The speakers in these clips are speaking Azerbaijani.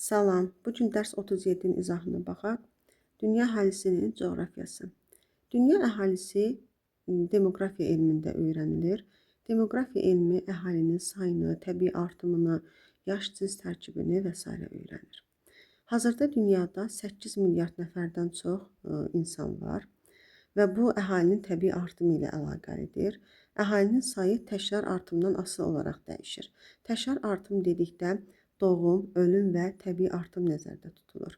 Salam, bu gün dərs 37-nin izahına baxaq. Dünya əhalisinin coğrafiyası. Dünya əhalisi demoqrafiya elmində öyrənilir. Demoqrafiya elmi əhalinin sayını, təbii artımını, yaş cins tərkibini və s. öyrənir. Hazırda dünyada 8 milyard nəfərdən çox insan var və bu əhalinin təbii artımı ilə əlaqəlidir. Əhalinin sayı təkrar artımdan asılı olaraq dəyişir. Təkrar artım dedikdə doğum, ölüm və təbii artım nəzərdə tutulur.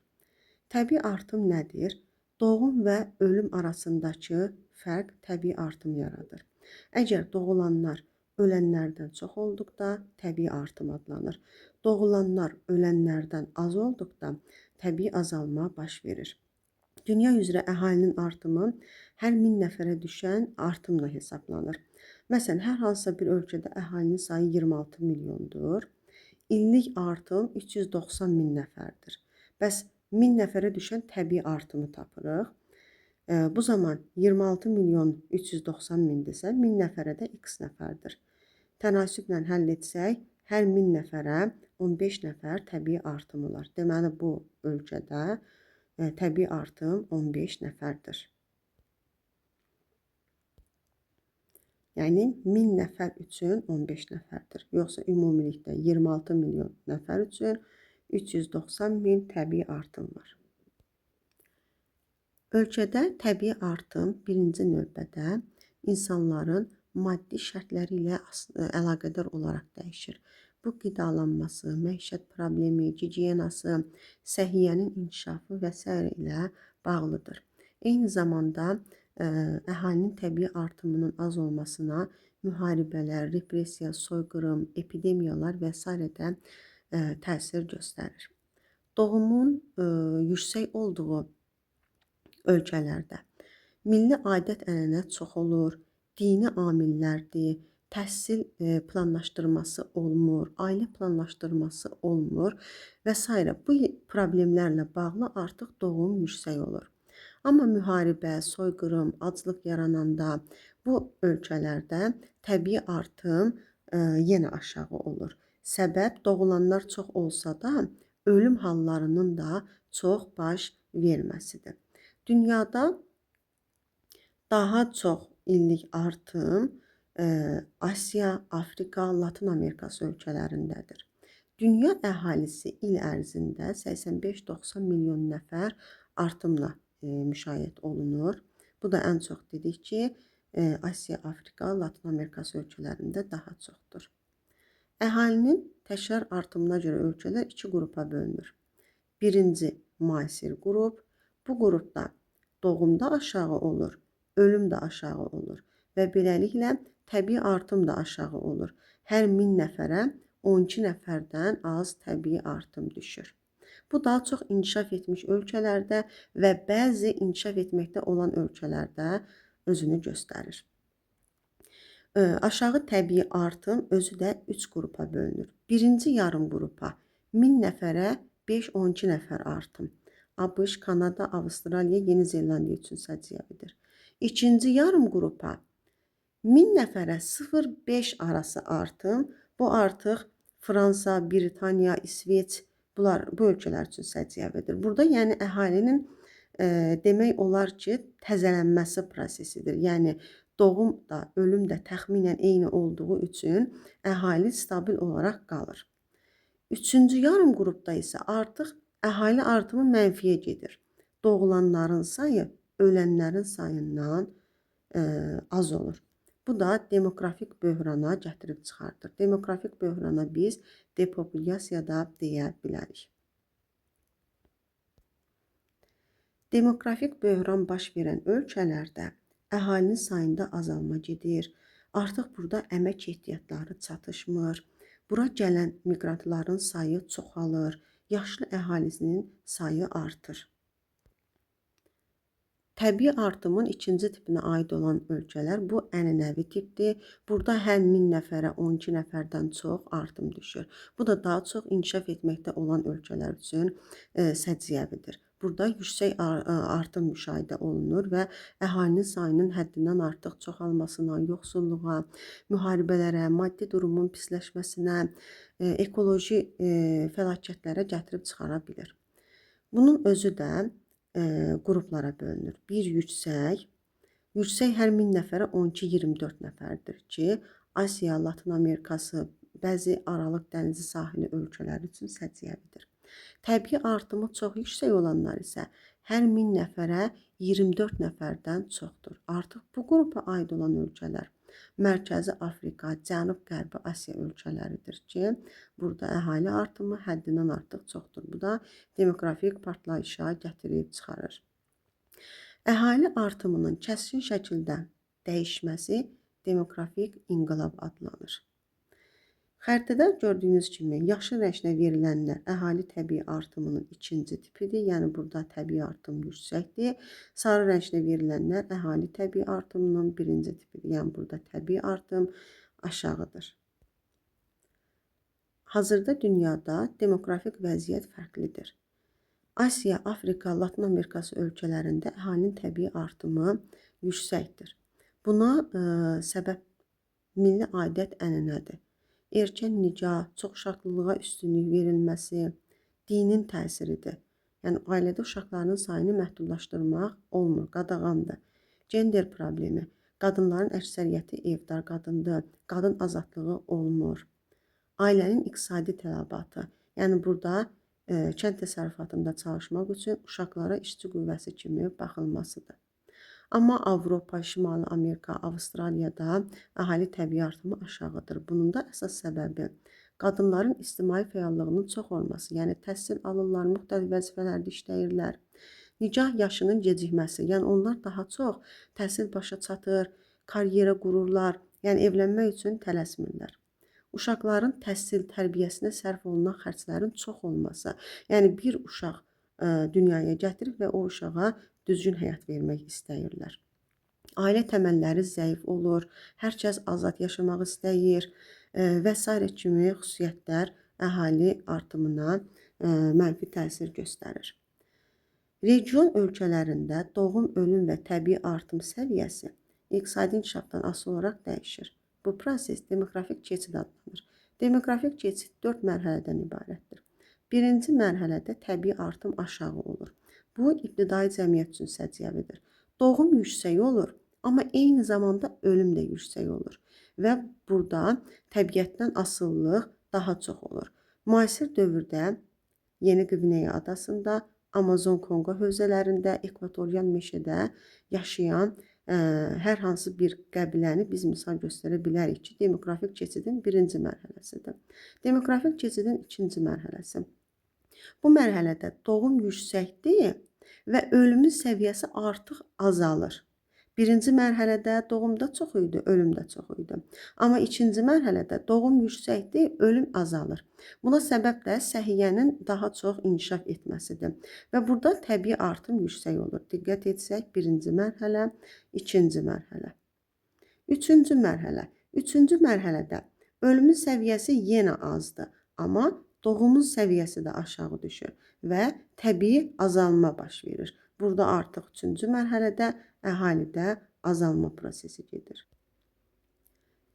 Təbii artım nədir? Doğum və ölüm arasındakı fərq təbii artım yaradır. Əgər doğulanlar ölənlərdən çox olduqda təbii artım adlanır. Doğulanlar ölənlərdən az olduqda təbii azalma baş verir. Dünya üzrə əhalinin artımı hər 1000 nəfərə düşən artımla hesablanır. Məsələn, hər hansısa bir ölkədə əhalinin sayı 26 milyondur. İllik artım 390 min nəfərdir. Bəs 1000 nəfərə düşən təbii artımı tapırıq. Bu zaman 26 milyon 390 mindirsə, 1000 nəfərə də x nəfərdir. Tənasüblə həll etsək, hər 1000 nəfərə 15 nəfər təbii artım olar. Deməli, bu ölkədə təbii artım 15 nəfərdir. Yəni 1000 nəfər üçün 15 nəfərdir. Yoxsa ümumilikdə 26 milyon nəfər üçün 390 min təbii artım var. Ölkədə təbii artım birinci növbədə insanların maddi şərtləri ilə əlaqədar olaraq dəyişir. Bu qidalanması, məişət problemi, gigiyenası, səhiyyənin inkişafı və s. ilə bağlıdır. Eyni zamanda əhalinin təbii artımının az olmasına müharibələr, repressiya, soyqırım, epidemiyalar və s. də təsir göstərir. Doğumun yüksək olduğu ölkələrdə milli adət-ənənə çox olur, dini amillərdir, təhsil planlaşdırması olmur, ailə planlaşdırması olmur və s. Bu problemlərlə bağlı artıq doğum yüksək olur. Amma müharibə, soyqırım, aclıq yarananda bu ölkələrdə təbii artım yenə aşağı olur. Səbəb doğulanlar çox olsa da ölüm hallarının da çox baş verməsidir. Dünyada daha çox illik artım Asiya, Afrika, Latin Amerikası ölkələrindədir. Dünya əhalisi il ərzində 85-90 milyon nəfər artımla müşahidə olunur. Bu da ən çox dedik ki, Asiya, Afrika, Latin Amerikası ölkələrində daha çoxdur. Əhalinin təkrar artımına görə ölkələr iki qrupa bölünür. Birinci müasir qrup. Bu qrupda doğumda aşağı olur, ölüm də aşağı olur və beləliklə təbii artım da aşağı olur. Hər 1000 nəfərə 12 nəfərdən az təbii artım düşür. Bu daha çox inkişaf etmiş ölkələrdə və bəzi inkişaf etməkdə olan ölkələrdə özünü göstərir. Aşağı təbii artım özü də 3 qrupa bölünür. Birinci yarım qrupa 1000 nəfərə 5-12 nəfər artım. ABŞ, Kanada, Avstraliya, Yeni Zelandiya üçün səciyyəvidir. İkinci yarım qrupa 1000 nəfərə 0-5 arası artım. Bu artıq Fransa, Britaniya, İsveç, bu ölkələr üçün səciyyəvidir. Burada yəni əhalinin demək olar ki, təzələnməsi prosesidir. Yəni doğum da, ölüm də təxminən eyni olduğu üçün əhali stabil olaraq qalır. Üçüncü yarım qrupda isə artıq əhali artımı mənfiyə gedir. Doğulanların sayı ölənlərin sayından az olur. Bu da demoqrafik böhrana gətirib çıxardır. Demoqrafik böhrana biz depopulyasiya da deyə bilərik. Demoqrafik böhran baş verən ölkələrdə əhalinin sayında azalma gedir. Artıq burada əmək ehtiyatları çatışmır. Bura gələn miqrantların sayı çoxalır. Yaşlı əhalisinin sayı artır. Təbii artımın ikinci tipinə aid olan ölkələr bu ənənəvi tipdir. Burada hər 1000 nəfərə 12 nəfərdən çox artım düşür. Bu da daha çox inkişaf etməkdə olan ölkələr üçün səciyyəvidir. burada yüksək artım müşahidə olunur və əhalinin sayının həddindən artıq çoxalmasına, yoxsulluğa, müharibələrə, maddi durumun pisləşməsinə, ekoloji fəlakətlərə gətirib çıxara bilir. Bunun özü də qruplara bölünür. Bir yüksək hər 1000 nəfərə 12-24 nəfərdir ki, Asiya, Latın Amerikası, bəzi Aralıq dənizi sahili ölkələri üçün səciyyəvidir. Təbii artımı çox yüksək olanlar isə hər 1000 nəfərə 24 nəfərdən çoxdur. Artıq bu qrupa aid olan ölkələr Mərkəzi Afrika, Cənub-Qərbi Asiya ölkələridir ki, burada əhali artımı həddindən artıq çoxdur. Bu da demoqrafik partlayışa gətirib çıxarır. Əhali artımının kəskin şəkildə dəyişməsi demoqrafik inqilab adlanır. Xəritədə gördüyünüz kimi yaşıl rənglə verilənlər əhali təbii artımının ikinci tipidir. Yəni burada təbii artım yüksəkdir. Sarı rənglə verilənlər əhali təbii artımının birinci tipidir. Yəni burada təbii artım aşağıdır. Hazırda dünyada demoqrafik vəziyyət fərqlidir. Asiya, Afrika, Latın Amerikası ölkələrində əhalinin təbii artımı yüksəkdir. Buna səbəb milli adət-ənənədir. Erkən nikah, çoxuşaqlılığa üstünlük verilməsi, dinin təsiridir. Yəni ailədə uşaqların sayını məhdudlaşdırmaq olmur, qadağandır. Gender problemi, qadınların əksəriyyəti evdar qadındır, qadın azadlığı olmur. Ailənin iqtisadi tələbatı, yəni burada kənd təsərrüfatında çalışmaq üçün uşaqlara işçi qüvvəsi kimi baxılmasıdır. Amma Avropa, Şimali Amerika, Avstraliyada əhali təbii artımı aşağıdır. Bunun da əsas səbəbi qadınların ictimai fəallığının çox olması, yəni təhsil alırlar, müxtəlif vəzifələrdə işləyirlər. Nikah yaşının gecikməsi, yəni onlar daha çox təhsil başa çatır, karyera qururlar, yəni evlənmək üçün tələsmirlər. Uşaqların təhsil, tərbiyəsinə sərf olunan xərclərin çox olması, yəni bir uşaq dünyaya gətirib və o uşağa düzgün həyat vermək istəyirlər. Ailə təməlləri zəif olur, hər kəs azad yaşamaq istəyir və s. kimi xüsusiyyətlər əhali artımına mənfi təsir göstərir. Region ölkələrində doğum, ölüm və təbii artım səviyyəsi iqtisadi inkişafdan asılı olaraq dəyişir. Bu proses demoqrafik keçid adlanır. Demoqrafik keçid 4 mərhələdən ibarətdir. Birinci mərhələdə təbii artım aşağı olur. Bu, ibtidai cəmiyyət üçün səciyyəvidir. Doğum yüksək olur, amma eyni zamanda ölüm də yüksək olur və burada təbiətdən asılılıq daha çox olur. Müasir dövrdə Yeni Qvineya adasında, Amazon Konqo hövzələrində, ekvatorial meşədə yaşayan hər hansı bir qəbiləni biz misal göstərə bilərik ki, demoqrafik keçidin birinci mərhələsidir. Demoqrafik keçidin ikinci mərhələsi. Bu mərhələdə doğum yüksəkdir və ölümün səviyyəsi artıq azalır. Birinci mərhələdə doğumda çox idi, ölümdə çox idi. Amma ikinci mərhələdə doğum yüksəkdir, ölüm azalır. Buna səbəb də səhiyyənin daha çox inkişaf etməsidir. Və burada təbii artım yüksək olur. Diqqət etsək, birinci mərhələ, ikinci mərhələ. Üçüncü mərhələ. Üçüncü mərhələdə ölümün səviyyəsi yenə azdır, amma doğumun səviyyəsi də aşağı düşür və təbii azalma baş verir. Burada artıq üçüncü mərhələdə əhalidə azalma prosesi gedir.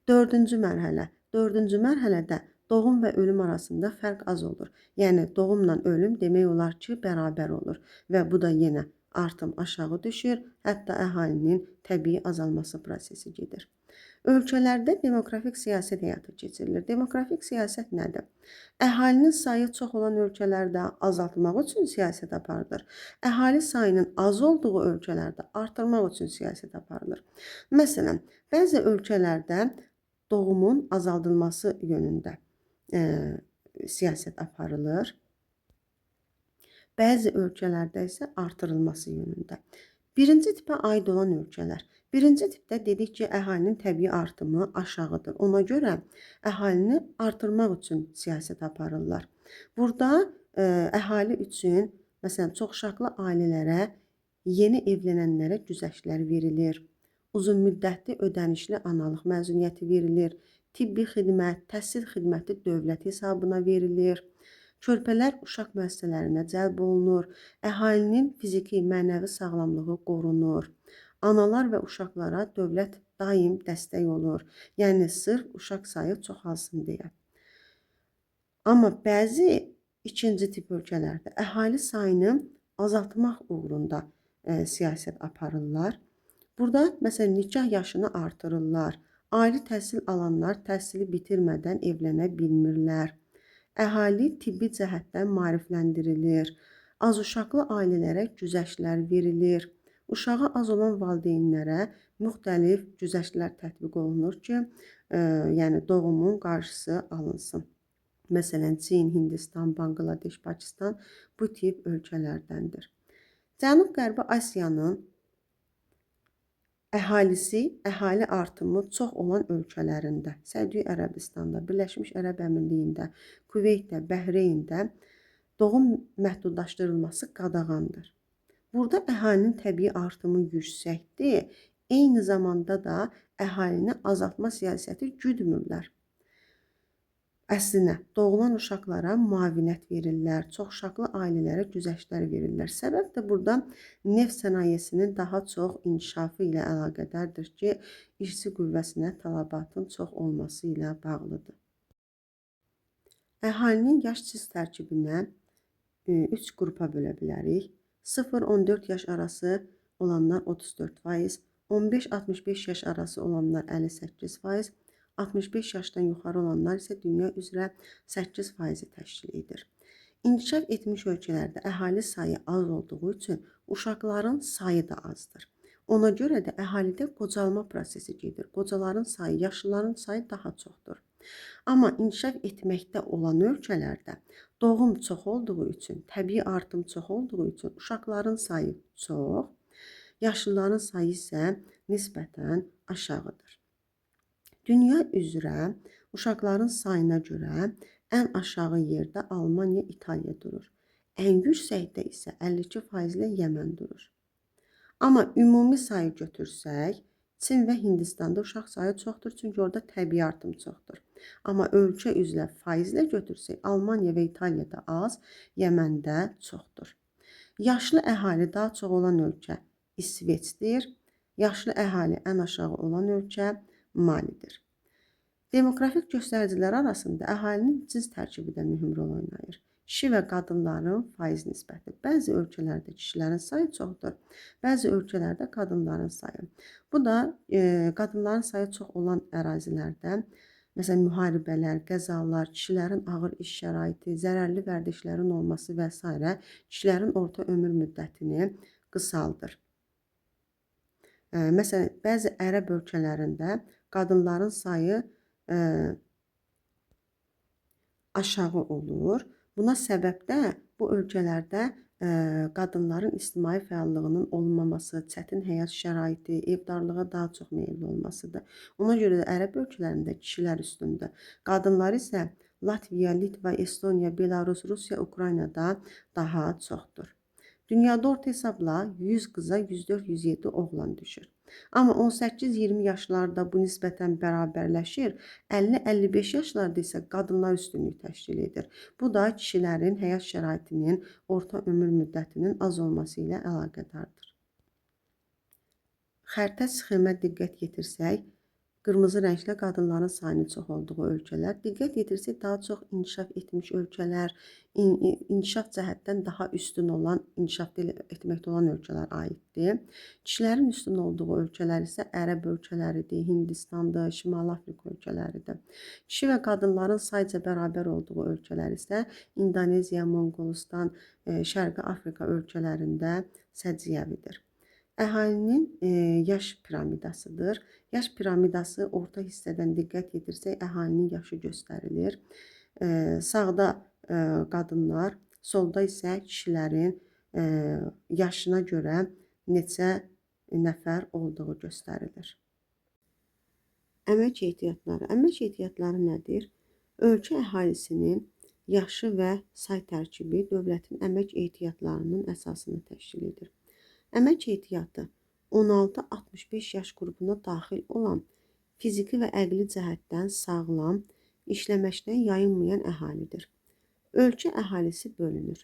Dördüncü mərhələ. Dördüncü mərhələdə doğum və ölüm arasında fərq az olur. Yəni doğumla ölüm demək olar ki, bərabər olur və bu da yenə artım aşağı düşür, hətta əhalinin təbii azalması prosesi gedir. Ölkələrdə demoqrafik siyasət həyata keçirilir. Demoqrafik siyasət nədir? Əhalinin sayı çox olan ölkələrdə azaltmaq üçün siyasət aparılır. Əhali sayının az olduğu ölkələrdə artırmaq üçün siyasət aparılır. Məsələn, bəzi ölkələrdə doğumun azaldılması yönündə siyasət aparılır. Bəzi ölkələrdə isə artırılması yönündə. Birinci tipə aid olan ölkələr. Birinci tipdə dedik ki, əhalinin təbii artımı aşağıdır. Ona görə əhalini artırmaq üçün siyasət aparırlar. Burada əhali üçün, məsələn, çoxuşaqlı ailələrə, yeni evlənənlərə güzəştlər verilir. Uzun müddətli ödənişli analıq məzuniyyəti verilir. Tibbi xidmət, təhsil xidməti dövlət hesabına verilir. Körpələr uşaq müəssisələrinə cəlb olunur, əhalinin fiziki, mənəvi sağlamlığı qorunur. Analar və uşaqlara dövlət daim dəstək olur. Yəni sırf uşaq sayı çoxalsın deyə. Amma bəzi ikinci tip ölkələrdə əhali sayını azaltmaq uğrunda siyasət aparırlar. Burada məsələn nikah yaşını artırırlar. Ali təhsil alanlar təhsili bitirmədən evlənə bilmirlər. Əhali tibbi cəhətdən maarifləndirilir. Az uşaqlı ailələrə güzəştlər verilir. Uşağı az olan valideynlərə müxtəlif güzəştlər tətbiq olunur ki, yəni doğumun qarşısı alınsın. Məsələn, Çin, Hindistan, Bangladeş, Pakistan bu tip ölkələrdəndir. Cənub-Qərbi Asiyanın əhali artımı çox olan ölkələrində, Səudiyyə Ərəbistanda, Birləşmiş Ərəb Əmirliklərində, Kuveytdə, Bəhreyndə doğum məhdudlaşdırılması qadağandır. Burada əhalinin təbii artımı yüksəkdir, eyni zamanda da əhalini azaltma siyasəti güdmürlər. Əksinə, doğulan uşaqlara müavinət verirlər, çoxuşaqlı ailələrə güzəştlər verirlər. Səbəb də burada neft sənayesinin daha çox inkişafı ilə əlaqədardır ki, işçi qüvvəsinə tələbatın çox olması ilə bağlıdır. Əhalinin yaş cinsl tərkibinə 3 qrupa bölə bilərik. 0-14 yaş arası olanlar 34%, 15-65 yaş arası olanlar 58%, 65 yaşdan yuxarı olanlar isə dünya üzrə 8%-i təşkil edir. İnkişaf etmiş ölkələrdə əhali sayı az olduğu üçün uşaqların sayı da azdır. Ona görə də əhalidə qocalma prosesi gedir. Qocaların sayı, yaşlıların sayı daha çoxdur. Amma inkişaf etməkdə olan ölkələrdə doğum çox olduğu üçün, təbii artım çox olduğu üçün uşaqların sayı çox, yaşlıların sayı isə nisbətən aşağıdır. Dünya üzrə uşaqların sayına görə ən aşağı yerdə Almaniya, İtaliya durur. Ən yüksəkdə isə 52% ilə Yəmən durur. Amma ümumi sayı götürsək, Çin və Hindistanda uşaq sayı çoxdur, çünki orada təbii artım çoxdur. Amma ölkə üzrə faizlə götürsək, Almaniya və İtaliyada az, Yəməndə çoxdur. Yaşlı əhali daha çox olan ölkə İsveçdir. Yaşlı əhali ən aşağı olan ölkə Malidir. Demografik göstəricilər arasında əhalinin cins tərkibi də mühüm rol oynayır. Kişi və qadınların faiz nisbəti. Bəzi ölkələrdə kişilərin sayı çoxdur, bəzi ölkələrdə qadınların sayı. Bu da qadınların sayı çox olan ərazilərdə, məsələn, müharibələr, qəzalar, kişilərin ağır iş şəraiti, zərərli vərdişlərin olması və s. kişilərin orta ömür müddətini qısaldır. Məsələn, bəzi ərəb ölkələrində qadınların sayı aşağı olur. Buna səbəb də bu ölkələrdə qadınların ictimai fəallığının olmaması, çətin həyat şəraiti, evdarlığa daha çox meyilli olmasıdır. Ona görə də ərəb ölkələrində kişilər üstündür. Qadınlar isə Latviya, Litva, Estoniya, Belarus, Rusiya, Ukraynada daha çoxdur. Dünyada orta hesabla 100 qıza 104-107 oğlan düşür. Amma 18-20 yaşlarda bu nisbətən bərabərləşir, 50-55 yaşlarda isə qadınlar üstünlük təşkil edir. Bu da kişilərin həyat şəraitinin, orta ömür müddətinin az olması ilə əlaqədardır. Xəritə sxemə diqqət yetirsək, qırmızı rənglə qadınların sayının çox olduğu ölkələr, diqqət yetirsək daha çox inkişaf etmiş ölkələr, inkişaf cəhətdən daha üstün olan, inkişaf etməkdə olan ölkələr aiddir. Kişilərin üstün olduğu ölkələr isə Ərəb ölkələridir, Hindistandır, Şimali Afrika ölkələridir. Kişi və qadınların sayca bərabər olduğu ölkələr isə İndoneziya, Monqolistan, Şərqi Afrika ölkələrində səciyyəvidir. Əhalinin yaş piramidasıdır. Yaş piramidası orta hissədən diqqət yetirsək, əhalinin yaşı göstərilir. Sağda qadınlar, solda isə kişilərin yaşına görə neçə nəfər olduğu göstərilir. Əmək ehtiyatları. Əmək ehtiyatları nədir? Ölkə əhalisinin yaşı və say tərkibi dövlətin əmək ehtiyatlarının əsasını təşkil edir. Əmək ehtiyatı 16-65 yaş qrupuna daxil olan fiziki və əqli cəhətdən sağlam, işləməkdən yayınmayan əhalidir. Ölkə əhalisi bölünür.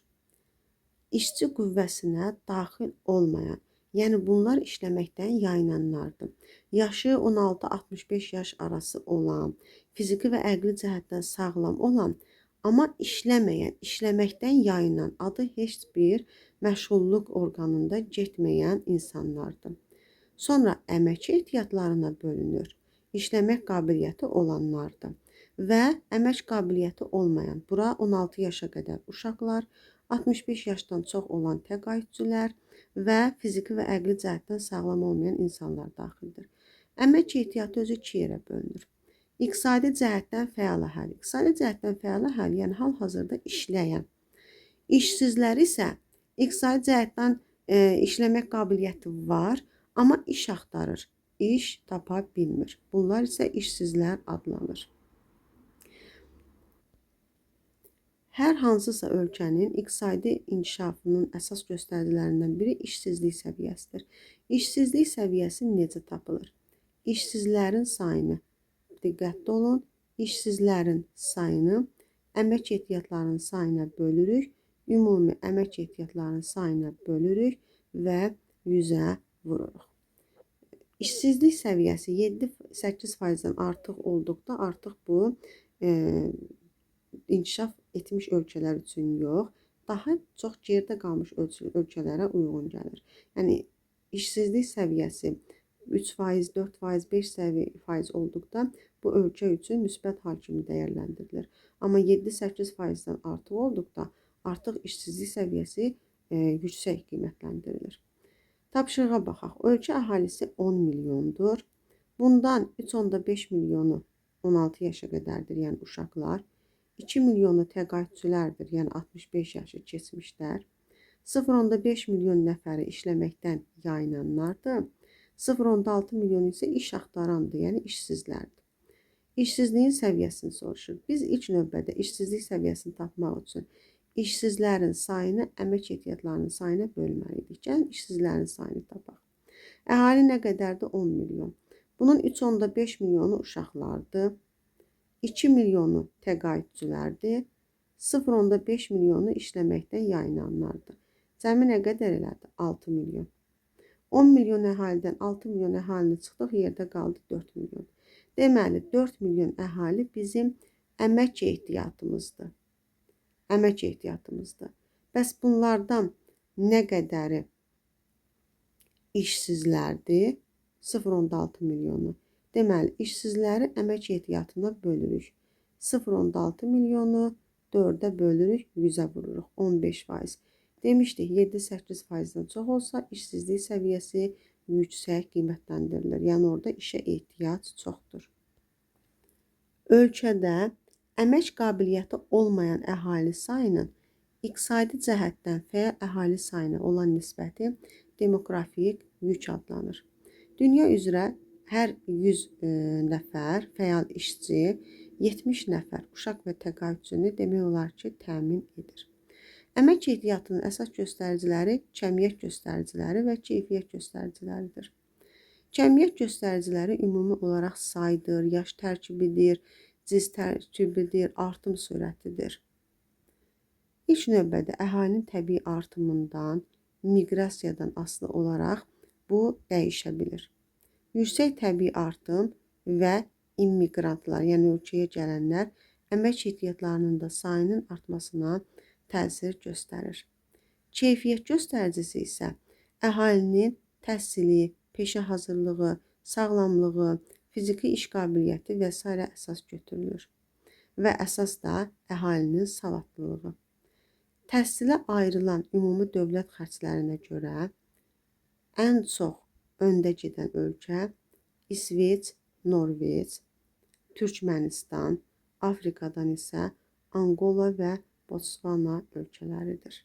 İşçi qüvvəsinə daxil olmayan, yəni bunlar işləməkdən yayınanlardır. Yaşı 16-65 yaş arası olan, fiziki və əqli cəhətdən sağlam olan, amma işləməyən, işləməkdən yayınan, adı heç bir məşğulluq orqanında getməyən insanlardır. Sonra əmək ehtiyatlarına bölünür. İşləmək qabiliyyəti olanlardır və əmək qabiliyyəti olmayan, bura 16 yaşa qədər uşaqlar, 65 yaşdan çox olan təqaüdçülər və fiziki və əqli cəhətdən sağlam olmayan insanlar daxildir. Əmək ehtiyatı özü iki yerə bölünür. İqtisadi cəhətdən fəal əhali. İqtisadi cəhətdən fəal əhali, yəni hal-hazırda işləyən. İşsizlər isə iqtisadi cəhətdən işləmək qabiliyyəti var, amma iş axtarır, iş tapa bilmir. Bunlar isə işsizlər adlanır. Hər hansısa ölkənin iqtisadi inkişafının əsas göstəricilərindən biri işsizlik səviyyəsidir. İşsizlik səviyyəsi necə tapılır? İşsizlərin sayını, diqqətli olun, işsizlərin sayını əmək ehtiyatlarının sayına bölürük, ümumi əmək ehtiyatlarının sayına bölürük və 100-ə vururuq. İşsizlik səviyyəsi 7-8%-dən artıq olduqda artıq bu inkişaf etmiş ölkələr üçün yox, daha çox geridə qalmış ölkələrə uyğun gəlir. Yəni işsizlik səviyyəsi 3%, 4%, 5% olduqda bu ölkə üçün müsbət hal kimi dəyərləndirilir. Amma 7-8%-dən artıq olduqda artıq işsizlik səviyyəsi yüksək qiymətləndirilir. Tapşırığa baxaq. Ölkə əhalisi 10 milyondur. Bundan 3,5 milyonu 16 yaşa qədərdir, yəni uşaqlar. 2 milyonu təqaüdçülərdir, yəni 65 yaşı keçmişlər. 0,5 milyon nəfəri işləməkdən yayınanlardır. 0,6 milyon isə iş axtarandır, yəni işsizlərdir. İşsizliyin səviyyəsini soruşur. Biz ilk növbədə işsizlik səviyyəsini tapmaq üçün işsizlərin sayını əmək ehtiyatlarının sayına bölməliydik. Gəlin işsizlərin sayını tapaq. Əhali nə qədərdir? 10 milyon. Bunun 3,5 milyonu uşaqlardır. 2 milyonu təqaüdçülərdir, 0,5 milyonu işləməkdən yayınanlardır. Cəmi nə qədər elədi? 6 milyon. 10 milyon əhalidən 6 milyon əhalini çıxdıq, yerdə qaldı 4 milyon. Deməli, 4 milyon əhali bizim əmək ehtiyatımızdır. Əmək ehtiyatımızdır. Bəs bunlardan nə qədəri işsizlərdir? 0,6 milyonu. Deməli, işsizləri əmək ehtiyatına bölürük. 0,6 milyonu 4-ə bölürük, 100-ə vururuq, 15%. Demişdik, 7-8%-dən çox olsa, işsizlik səviyyəsi yüksək qiymətləndirilir. Yəni, orada işə ehtiyac çoxdur. Ölkədə əmək qabiliyyəti olmayan əhali sayının iqtisadi cəhətdən fəal əhali sayına olan nisbəti demoqrafik yük adlanır. Dünya üzrə hər 100 nəfər fəal işçi 70 nəfər uşaq və təqaüdçünü demək olar ki, təmin edir. Əmək ehtiyatının əsas göstəriciləri kəmiyyət göstəriciləri və keyfiyyət göstəriciləridir. Kəmiyyət göstəriciləri ümumi olaraq saydır, yaş tərkibidir, cins tərkibidir, artım sürətidir. İlk növbədə əhalinin təbii artımından, miqrasiyadan asılı olaraq bu dəyişə bilir. Yüksək təbii artım və immiqrantlar, yəni ölkəyə gələnlər əmək ehtiyatlarının da sayının artmasına təsir göstərir. Keyfiyyət göstəricisi isə əhalinin təhsili, peşə hazırlığı, sağlamlığı, fiziki iş qabiliyyəti və s. əsas götürülür və əsas da əhalinin savadlılığı. Təhsilə ayrılan ümumi dövlət xərclərinə görə ən çox öndə gedən ölkə İsveç, Norveç, Türkmənistan, Afrikadan isə Angola və Botsvana ölkələridir.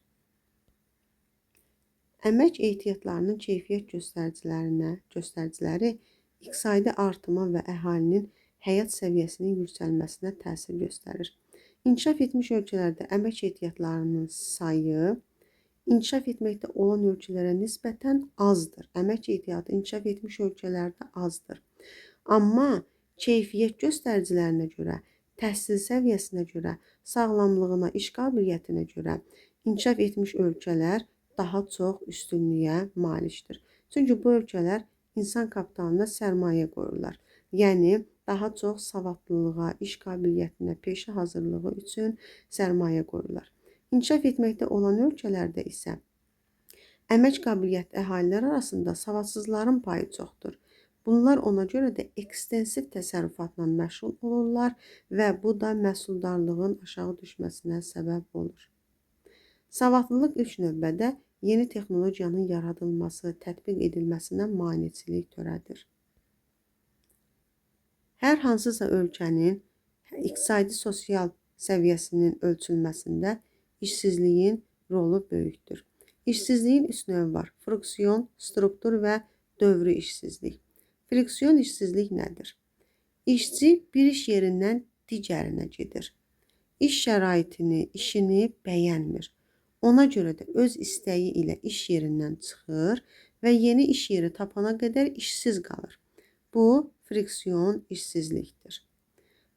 Əmək ehtiyatlarının keyfiyyət göstəriciləri iqtisadi artıma və əhalinin həyat səviyyəsinin yüksəlməsinə təsir göstərir. İnkişaf etmiş ölkələrdə əmək ehtiyatlarının sayı inkişaf etməkdə olan ölkələrə nisbətən azdır. Əmək ehtiyatı inkişaf etmiş ölkələrdə azdır. Amma keyfiyyət göstəricilərinə görə təhsil səviyyəsinə görə, sağlamlığına, iş qabiliyyətinə görə inkişaf etmiş ölkələr daha çox üstünlüyə malikdir. Çünki bu ölkələr insan kapitalına sərmayə qoyurlar. Yəni daha çox savadlılığa, iş qabiliyyətinə, peşə hazırlığı üçün sərmayə qoyurlar. İnkişaf etməkdə olan ölkələrdə isə əmək qabiliyyətli əhalilər arasında savadsızların payı çoxdur. Bunlar ona görə də ekstensiv təsərrüfatla məşğul olurlar və bu da məhsuldarlığın aşağı düşməsinə səbəb olur. Savadlılıq ilk növbədə yeni texnologiyanın yaradılması, tətbiq edilməsinə maneçilik törədir. Hər hansısa ölkənin iqtisadi sosial səviyyəsinin ölçülməsində işsizliyin rolu böyükdür. İşsizliyin üç növü var: friksion, struktur və dövrü işsizlik. Friksion işsizlik nədir? İşçi bir iş yerindən digərinə gedir. İş şəraitini, işini bəyənmir. Ona görə də öz istəyi ilə iş yerindən çıxır və yeni iş yeri tapana qədər işsiz qalır. Bu, friksion işsizlikdir.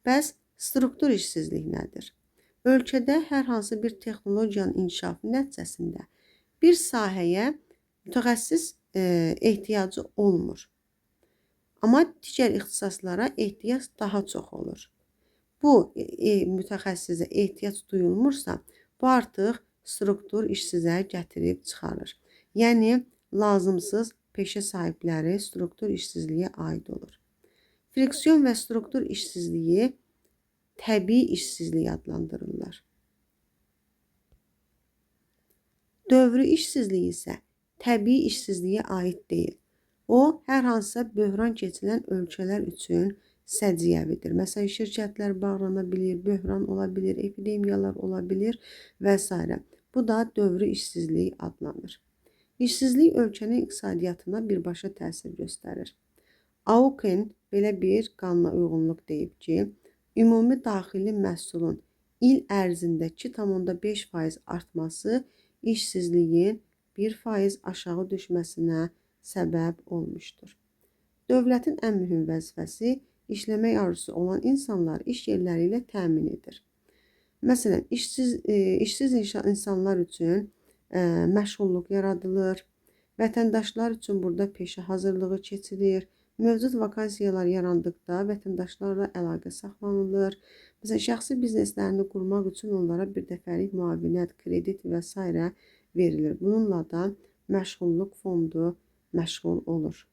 Bəs struktur işsizlik nədir? Ölkədə hər hansı bir texnologiyanın inkişafı nəticəsində bir sahəyə mütəxəssis ehtiyacı olmur. Amma digər ixtisaslara ehtiyac daha çox olur. Bu mütəxəssisə ehtiyac duyulmursa, bu artıq struktur işsizə gətirib çıxarır. Yəni, lazımsız peşə sahibləri struktur işsizliyə aid olur. Friksion və struktur işsizliyi təbii işsizlik adlandırırlar. Dövrü işsizliyi isə təbii işsizliyə aid deyil. O, hər hansısa böhran keçilən ölkələr üçün səciyyəvidir. Məsələn, şirkətlər bağlana bilir, böhran ola bilir, epidemiyalar ola bilir və s. Bu da dövrü işsizlik adlanır. İşsizlik ölkənin iqtisadiyyatına birbaşa təsir göstərir. Auken belə bir qanuna uyğunluq deyib ki, ümumi daxili məhsulun il ərzində 2,5% artması işsizliyin 1% aşağı düşməsinə səbəb olmuşdur. Dövlətin ən mühüm vəzifəsi işləmək arzusu olan insanlar iş yerləri ilə təmin edir. Məsələn, işsiz insanlar üçün məşğulluq yaradılır, vətəndaşlar üçün burada peşə hazırlığı keçilir, mövcud vakansiyalar yarandıqda vətəndaşlarla əlaqə saxlanılır. Məsələn, şəxsi bizneslərini qurmaq üçün onlara bir dəfəlik müavinət, kredit və s. verilir. Bununla da məşğulluq fondu məşğul olur.